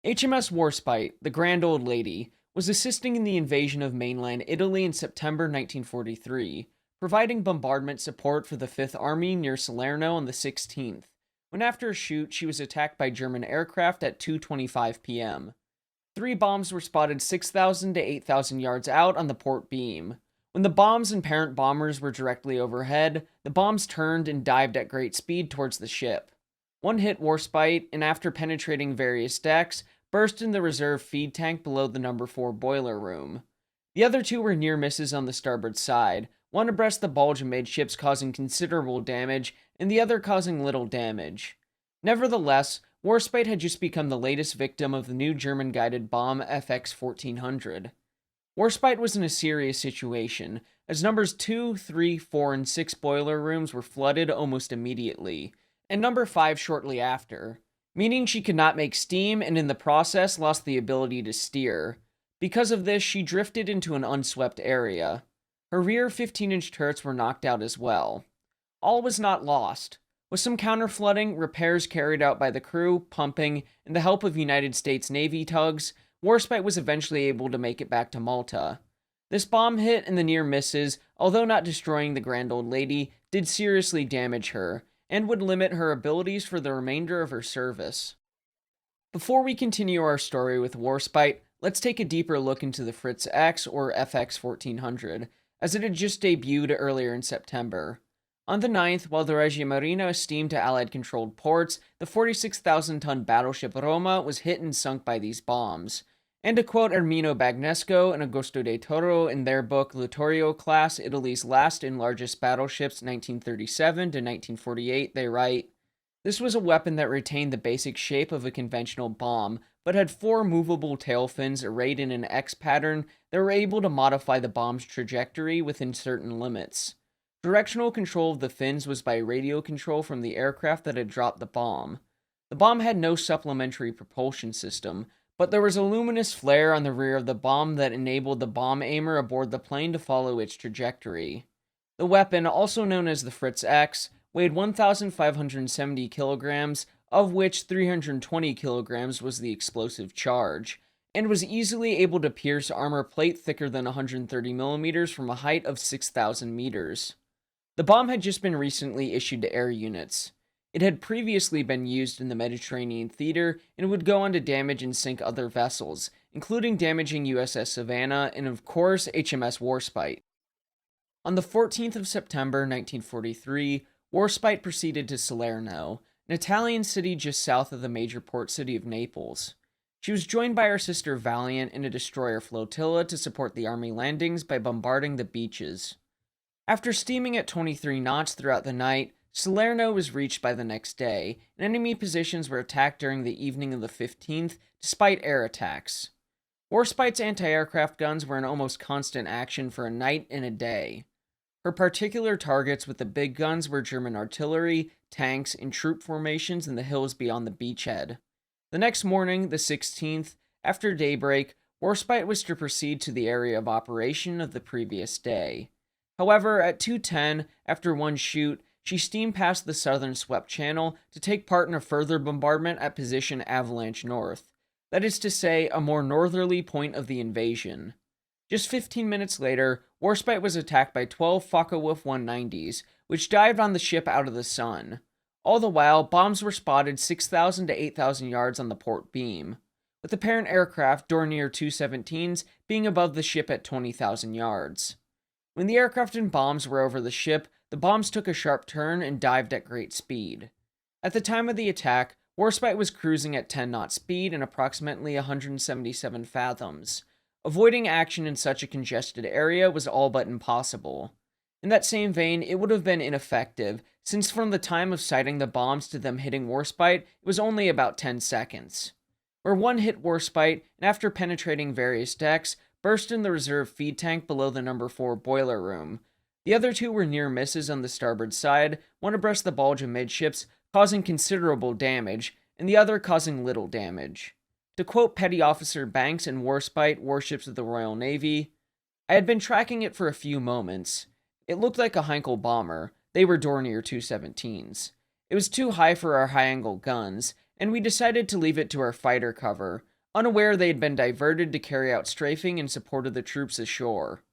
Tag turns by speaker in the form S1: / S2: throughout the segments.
S1: HMS Warspite, the Grand Old Lady, was assisting in the invasion of mainland Italy in September 1943, providing bombardment support for the Fifth Army near Salerno on the 16th, when after a shoot she was attacked by German aircraft at 2:25 p.m. Three bombs were spotted 6,000 to 8,000 yards out on the port beam. When the bombs and parent bombers were directly overhead, the bombs turned and dived at great speed towards the ship. One hit Warspite, and after penetrating various decks, burst in the reserve feed tank below the number 4 boiler room. The other two were near misses on the starboard side, one abreast the bulge amidships causing considerable damage, and the other causing little damage. Nevertheless, Warspite had just become the latest victim of the new German-guided bomb FX-1400. Warspite was in a serious situation, as numbers 2, 3, 4, and 6 boiler rooms were flooded almost immediately, and number 5 shortly after, meaning she could not make steam and in the process lost the ability to steer. Because of this, she drifted into an unswept area. Her rear 15-inch turrets were knocked out as well. All was not lost. With some counter-flooding, repairs carried out by the crew, pumping, and the help of United States Navy tugs, Warspite was eventually able to make it back to Malta. This bomb hit and the near misses, although not destroying the Grand Old Lady, did seriously damage her, and would limit her abilities for the remainder of her service. Before we continue our story with Warspite, let's take a deeper look into the Fritz X or FX-1400, as it had just debuted earlier in September. On the 9th, while the Regia Marina steamed to Allied-controlled ports, the 46,000-ton battleship Roma was hit and sunk by these bombs. And to quote Ermino Bagnesco and Augusto de Toro in their book Littorio Class, Italy's Last and Largest Battleships 1937 to 1948, they write, "This was a weapon that retained the basic shape of a conventional bomb, but had 4 movable tail fins arrayed in an X pattern that were able to modify the bomb's trajectory within certain limits. Directional control of the fins was by radio control from the aircraft that had dropped the bomb. The bomb had no supplementary propulsion system, but there was a luminous flare on the rear of the bomb that enabled the bomb aimer aboard the plane to follow its trajectory. The weapon, also known as the Fritz X, weighed 1,570 kilograms, of which 320 kilograms was the explosive charge, and was easily able to pierce armor plate thicker than 130 millimeters from a height of 6,000 meters. The bomb had just been recently issued to air units. It had previously been used in the Mediterranean theater and would go on to damage and sink other vessels, including damaging USS Savannah and, of course, HMS Warspite. On the 14th of September 1943, Warspite proceeded to Salerno, an Italian city just south of the major port city of Naples. She was joined by her sister Valiant in a destroyer flotilla to support the army landings by bombarding the beaches. After steaming at 23 knots throughout the night, Salerno was reached by the next day, and enemy positions were attacked during the evening of the 15th, despite air attacks. Warspite's anti-aircraft guns were in almost constant action for a night and a day. Her particular targets with the big guns were German artillery, tanks, and troop formations in the hills beyond the beachhead. The next morning, the 16th, after daybreak, Warspite was to proceed to the area of operation of the previous day. However, at 2:10, after one shoot, she steamed past the southern swept channel to take part in a further bombardment at position Avalanche North, that is to say, a more northerly point of the invasion. Just 15 minutes later, Warspite was attacked by 12 Focke-Wulf 190s, which dived on the ship out of the sun. All the while, bombs were spotted 6,000 to 8,000 yards on the port beam, with the parent aircraft, Dornier 217s, being above the ship at 20,000 yards. When the aircraft and bombs were over the ship, the bombs took a sharp turn and dived at great speed. At the time of the attack, Warspite was cruising at 10 knot speed and approximately 177 fathoms. Avoiding action in such a congested area was all but impossible. In that same vein, it would have been ineffective, since from the time of sighting the bombs to them hitting Warspite, it was only about 10 seconds. Where one hit Warspite, and after penetrating various decks, burst in the reserve feed tank below the number 4 boiler room. The other two were near misses on the starboard side, one abreast the bulge amidships, causing considerable damage, and the other causing little damage. To quote Petty Officer Banks in Warspite, Warships of the Royal Navy, "I had been tracking it for a few moments. It looked like a Heinkel bomber. They were Dornier 217s. It was too high for our high-angle guns, and we decided to leave it to our fighter cover. unaware they had been diverted to carry out strafing in support of the troops ashore.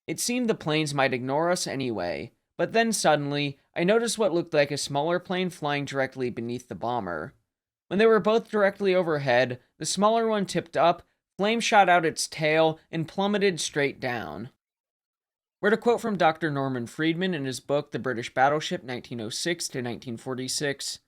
S1: It seemed the planes might ignore us anyway, but then suddenly, I noticed what looked like a smaller plane flying directly beneath the bomber. When they were both directly overhead, the smaller one tipped up, flame shot out its tail, and plummeted straight down. We're to quote from Dr. Norman Friedman in his book The British Battleship 1906 to 1946,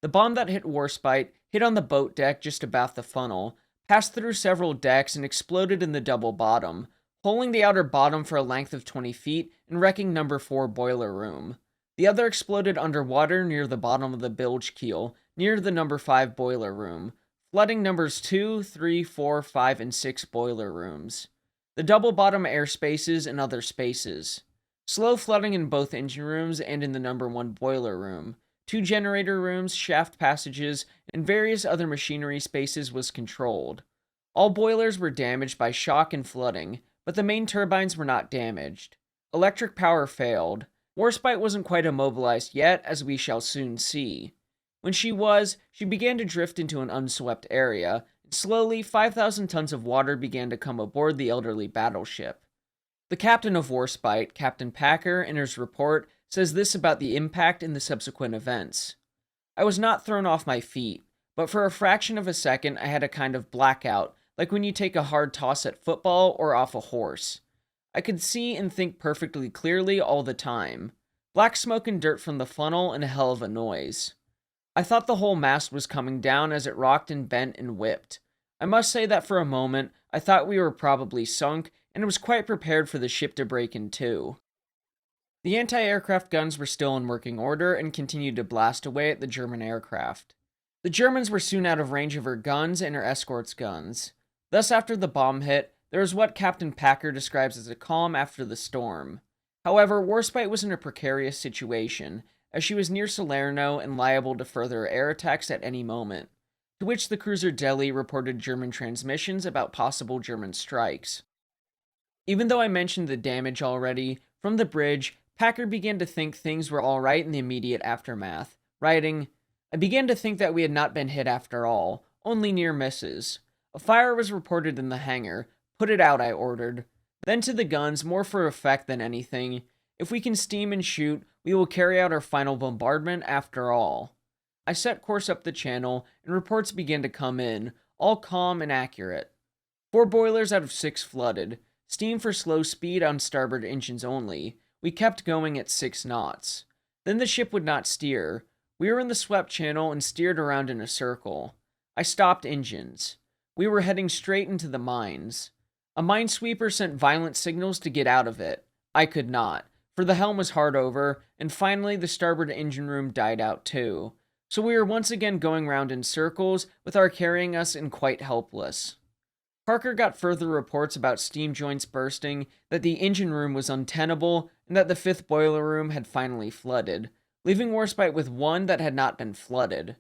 S1: "The bomb that hit Warspite hit on the boat deck just about the funnel, passed through several decks, and exploded in the double bottom, holing the outer bottom for a length of 20 feet and wrecking number 4 boiler room. The other exploded underwater near the bottom of the bilge keel, near the number 5 boiler room, flooding numbers 2, 3, 4, 5, and 6 boiler rooms. The double bottom air spaces and other spaces. Slow flooding in both engine rooms and in the number 1 boiler room. 2 generator rooms, shaft passages, and various other machinery spaces was controlled. All boilers were damaged by shock and flooding, but the main turbines were not damaged. Electric power failed. Warspite wasn't quite immobilized yet, as we shall soon see. When she was, she began to drift into an unswept area, and slowly 5,000 tons of water began to come aboard the elderly battleship. The captain of Warspite, Captain Packer, in his report, says this about the impact and the subsequent events. I was not thrown off my feet, but for a fraction of a second I had a kind of blackout, like when you take a hard toss at football or off a horse. I could see and think perfectly clearly all the time. Black smoke and dirt from the funnel and a hell of a noise. I thought the whole mast was coming down as it rocked and bent and whipped. I must say that for a moment, I thought we were probably sunk, and was quite prepared for the ship to break in two. The anti-aircraft guns were still in working order and continued to blast away at the German aircraft. The Germans were soon out of range of her guns and her escort's guns. Thus, after the bomb hit, there was what Captain Packer describes as a calm after the storm. However, Warspite was in a precarious situation, as she was near Salerno and liable to further air attacks at any moment, to which the cruiser Delhi reported German transmissions about possible German strikes. Even though I mentioned the damage already, from the bridge, Packer began to think things were alright in the immediate aftermath, writing, "I began to think that we had not been hit after all, only near misses. A fire was reported in the hangar. Put it out, I ordered. Then to the guns, more for effect than anything. If we can steam and shoot, we will carry out our final bombardment after all." I set course up the channel, and reports began to come in, all calm and accurate. 4 boilers out of 6 flooded. Steam for slow speed on starboard engines only. We kept going at 6 knots. Then the ship would not steer. We were in the swept channel and steered around in a circle. I stopped engines. We were heading straight into the mines. A minesweeper sent violent signals to get out of it. I could not, for the helm was hard over, and finally the starboard engine room died out too. So we were once again going round in circles, with our carrying us and quite helpless. Parker got further reports about steam joints bursting, that the engine room was untenable, and that the 5th boiler room had finally flooded, leaving Warspite with one that had not been flooded.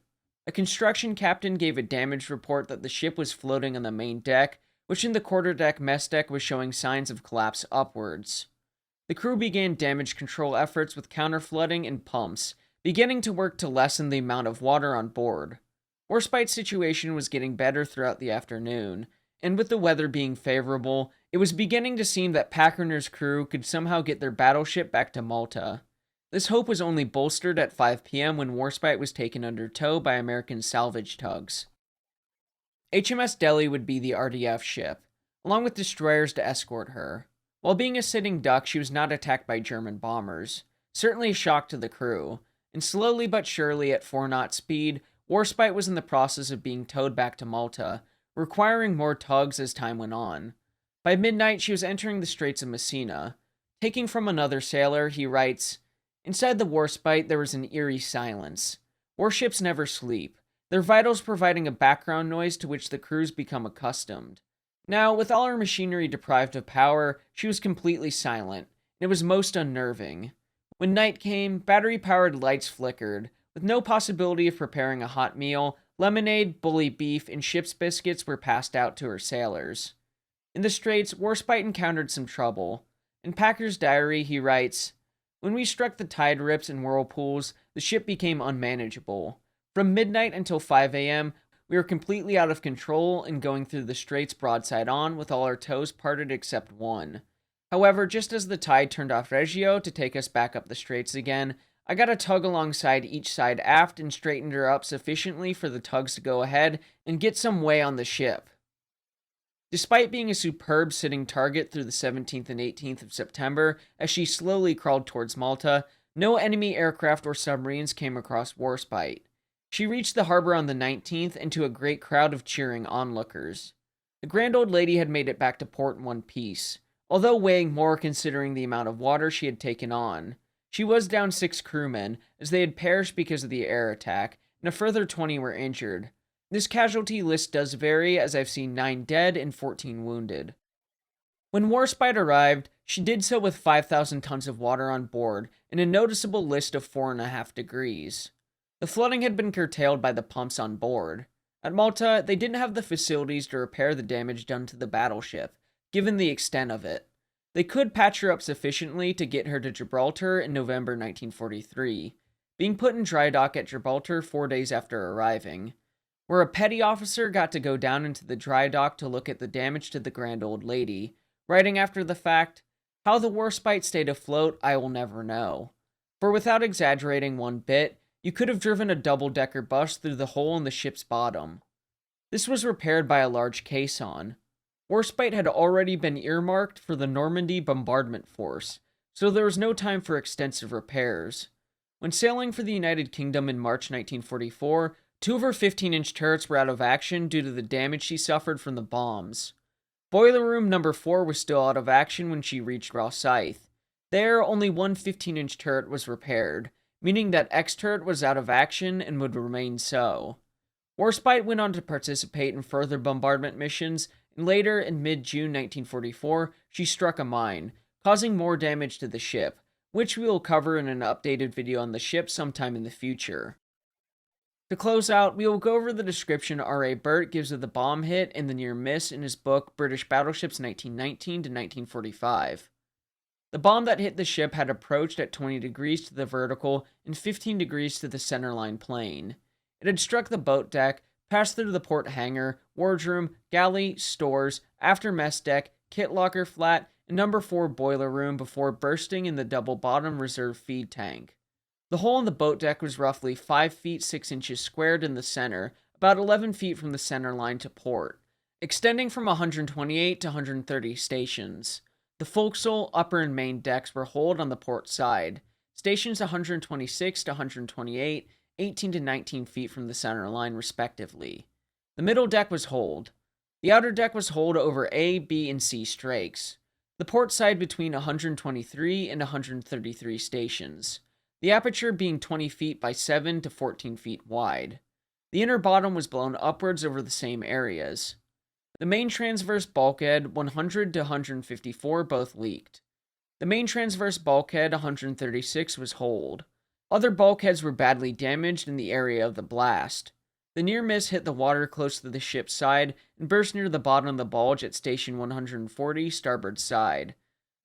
S1: A construction captain gave a damage report that the ship was floating on the main deck, which in the quarterdeck mess deck was showing signs of collapse upwards. The crew began damage control efforts with counter-flooding and pumps, beginning to work to lessen the amount of water on board. Warspite's situation was getting better throughout the afternoon, and with the weather being favorable, it was beginning to seem that Packer and his crew could somehow get their battleship back to Malta. This hope was only bolstered at 5 p.m. when Warspite was taken under tow by American salvage tugs. HMS Delhi would be the RDF ship, along with destroyers to escort her. While being a sitting duck, she was not attacked by German bombers, certainly a shock to the crew, and slowly but surely at 4-knot speed, Warspite was in the process of being towed back to Malta, requiring more tugs as time went on. By midnight, she was entering the Straits of Messina. Taking from another sailor, he writes, "Inside the Warspite, there was an eerie silence. Warships never sleep, their vitals providing a background noise to which the crews become accustomed. Now, with all her machinery deprived of power, she was completely silent, and it was most unnerving. When night came, battery-powered lights flickered. With no possibility of preparing a hot meal, lemonade, bully beef, and ship's biscuits were passed out to her sailors. In the Straits, Warspite encountered some trouble. In Packer's diary, he writes, "When we struck the tide rips and whirlpools, the ship became unmanageable. From midnight until 5 a.m., We were completely out of control and going through the straits broadside on with all our tows parted except one. However, just as the tide turned off Reggio to take us back up the straits again, I got a tug alongside each side aft and straightened her up sufficiently for the tugs to go ahead and get some way on the ship. Despite being a superb sitting target through the 17th and 18th of September, as she slowly crawled towards Malta, no enemy aircraft or submarines came across Warspite. She reached the harbor on the 19th and to a great crowd of cheering onlookers. The grand old lady had made it back to port in one piece, although weighing more considering the amount of water she had taken on. She was down 6 crewmen, as they had perished because of the air attack, and a further 20 were injured. This casualty list does vary, as I've seen 9 dead and 14 wounded. When Warspite arrived, she did so with 5,000 tons of water on board and a noticeable list of 4.5 degrees. The flooding had been curtailed by the pumps on board. At Malta, they didn't have the facilities to repair the damage done to the battleship, given the extent of it. They could patch her up sufficiently to get her to Gibraltar in November 1943, being put in dry dock at Gibraltar 4 days after arriving, where a petty officer got to go down into the dry dock to look at the damage to the grand old lady, writing after the fact, "How the Warspite stayed afloat, I will never know. For without exaggerating one bit, you could have driven a double-decker bus through the hole in the ship's bottom." This was repaired by a large caisson. Warspite had already been earmarked for the Normandy bombardment force, so there was no time for extensive repairs. When sailing for the United Kingdom in March 1944, 2 of her 15-inch turrets were out of action due to the damage she suffered from the bombs. Boiler room number 4 was still out of action when she reached Rosyth. There, only one 15-inch turret was repaired, meaning that X turret was out of action and would remain so. Warspite went on to participate in further bombardment missions, and later, in mid-June 1944, she struck a mine, causing more damage to the ship, which we will cover in an updated video on the ship sometime in the future. To close out, we will go over the description R.A. Burt gives of the bomb hit and the near miss in his book British Battleships 1919 to 1945. The bomb that hit the ship had approached at 20 degrees to the vertical and 15 degrees to the centerline plane. It had struck the boat deck, passed through the port hangar, wardroom, galley, stores, after mess deck, kit locker flat, and number 4 boiler room before bursting in the double bottom reserve feed tank. The hole in the boat deck was roughly 5 feet 6 inches squared in the center, about 11 feet from the center line to port, extending from 128 to 130 stations. The forecastle, upper and main decks were holed on the port side. Stations 126 to 128, 18 to 19 feet from the center line, respectively. The middle deck was holed. The outer deck was holed over A, B, and C strakes. The port side between 123 and 133 stations. The aperture being 20 feet by 7 to 14 feet wide. The inner bottom was blown upwards over the same areas. The main transverse bulkhead 100 to 154 both leaked. The main transverse bulkhead 136 was holed. Other bulkheads were badly damaged in the area of the blast. The near miss hit the water close to the ship's side and burst near the bottom of the bulge at station 140 starboard side.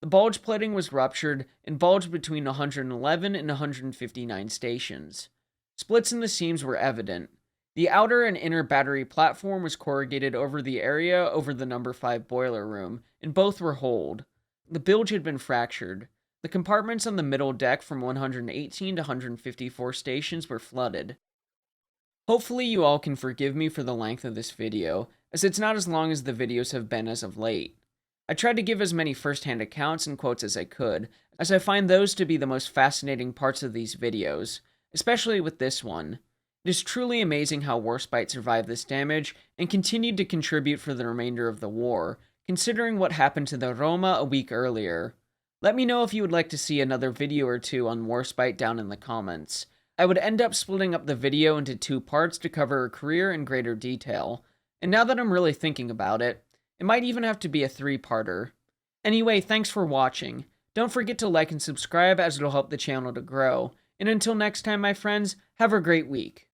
S1: The bulge plating was ruptured and bulged between 111 and 159 stations. Splits in the seams were evident. The outer and inner battery platform was corrugated over the area over the number 5 boiler room, and both were holed. The bilge had been fractured. The compartments on the middle deck from 118 to 154 stations were flooded. Hopefully you all can forgive me for the length of this video, as it's not as long as the videos have been as of late. I tried to give as many first-hand accounts and quotes as I could, as I find those to be the most fascinating parts of these videos, especially with this one. It is truly amazing how Warspite survived this damage and continued to contribute for the remainder of the war, considering what happened to the Roma a week earlier. Let me know if you would like to see another video or two on Warspite down in the comments. I would end up splitting up the video into 2 parts to cover her career in greater detail, and now that I'm really thinking about it, it might even have to be a 3-parter. Anyway, thanks for watching. Don't forget to like and subscribe as it'll help the channel to grow. And until next time, my friends, have a great week.